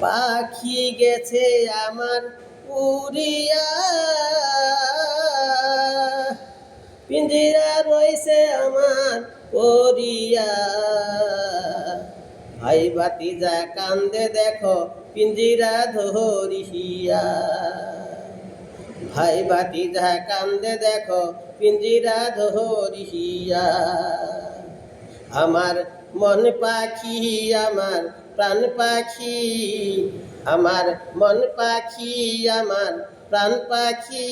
পাখি গেছে আমার উড়িয়া, পিঞ্জিরা রইছে আমার পড়িয়া। ভাই ভাতিজা কান্দে দেখো পিঞ্জিরা ধরিয়া। ভাই ভাতিজা কান্দে দেখো পিঞ্জিরা ধরিয়া। আমার মন পাখি আমার প্রাণ পাখি, আমার মন পাখি আমার প্রাণ পাখি,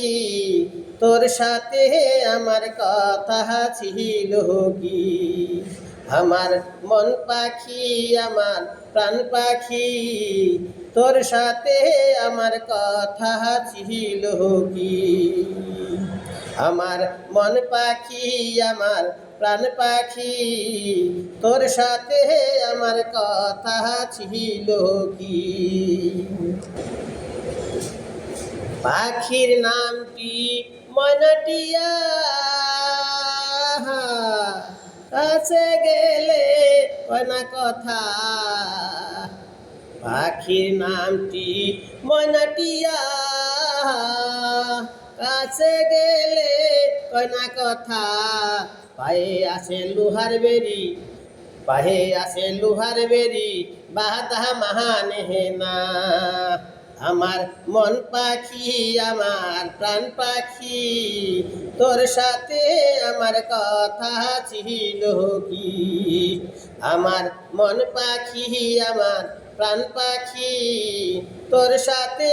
তোর সাথে আমার কথা ছিল কি। আমার মন পাখি আমার প্রাণ পাখি, তোর সাথে আমার কথা ছিল কি। আমার মন পাখি আমার প্রাণ পাখি, তোর সাথে আমার কথা ছিল কি। পাখির নামটি ময়নাটিয়া, কাছে গেলে কয়না কথা। পাখির নামটি ময়নাটিয়া, কাছে গেলে কয়না কথা। পায়ে আছে লোহার বেরি, পায়ে আছে লোহার বেরি, বাধা মাহানে না। আমার মন পাখি আমার প্রাণ পাখি, তোর সাথে আমার কথা ছিল কি। আমার মন পাখি আমার প্রাণ পাখি, তোর সাথে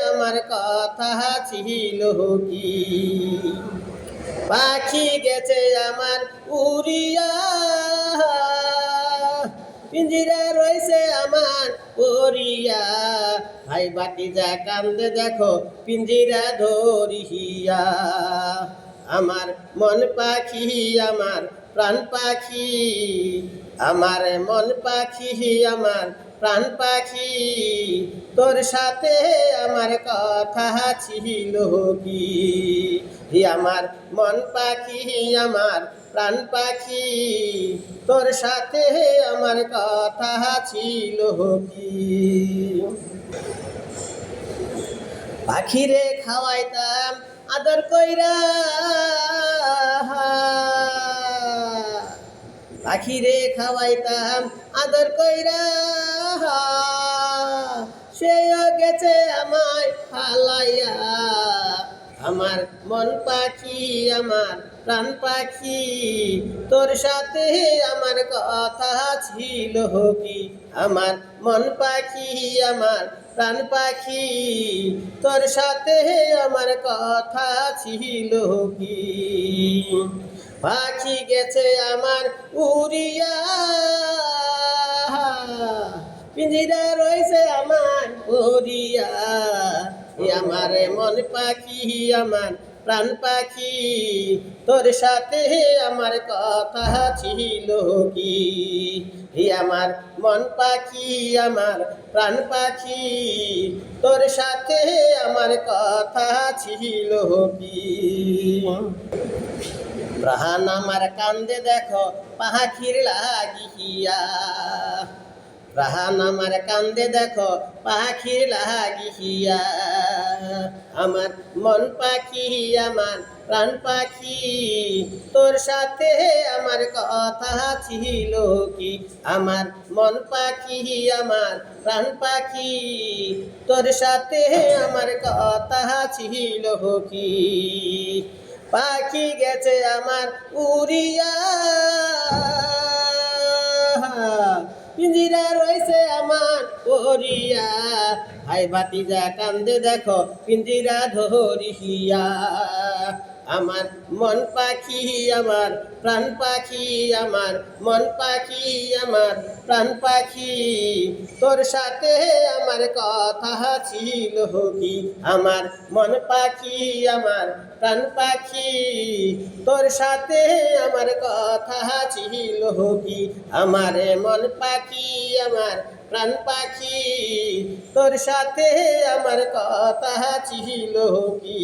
আমার কথা ছিল কি। পাখি গেছে আমার উড়িয়া, পিঞ্জিরা রইছে আমার পড়িয়া। ভাই ভাতিজা কান্দে দেখো পিঞ্জিরা ধরিয়া। আমার মন পাখি আমার প্রাণ পাখি, আমার মন পাখি আমার প্রাণ পাখি, তোর সাথে আমার কথা ছিল কি। আমার মন পাখি আমার প্রাণ পাখি, তোর সাথে আমার কথা ছিল কি। পাখিরে খাওয়াইতাম আদর কইরা, পাখিরে খাওয়াইতাম আদর কইরা, সেও গেছে আমায় হালাইয়া। আমার মন পাখি আমার প্রাণ পাখি, তোর সাথে আমার কথা ছিল কি। আমার মন পাখি আমার প্রাণ পাখি, তোর সাথে আমার কথা ছিল কি। পাখি গেছে আমার উড়িয়া, পিঞ্জিরা রইছে আমার পড়িয়া। আমার মন পাখি আমার প্রাণ পাখি, তোর সাথে আমার কথা ছিল কি। আমার মন পাখি আমার প্রাণ পাখি, তোর সাথে আমার কথা ছিল কি। প্রাণ আমার কান্দে দেখো পাখির লাগিয়া, প্রাণ আমার কান্দে দেখো পাখির লাগিয়া। আমার মন পাখি আমার প্রাণ পাখি, তোর সাথে আমার কথা ছিল কি। আমার মন পাখি আমার প্রাণ পাখি, তোর সাথে আমার কথা ছিল কি। পাখি গেছে আমার উড়িয়া, পিঞ্জিরা রইছে আমার পড়িয়া। ভাই ভাতিজা কান্দে দেখো পিঞ্জিরা ধরিয়া। আমার মন পাখি আমার প্রাণ পাখি, আমার মন পাখি আমার প্রাণ পাখি, তোর সাথে আমার কথা ছিল কি। আমার মন পাখি আমার প্রাণ পাখি, তোর সাথে আমার কথা ছিল কি। আমার মন পাখি আমার প্রাণ পাখি, তোর সাথে আমার কথা ছিল কি।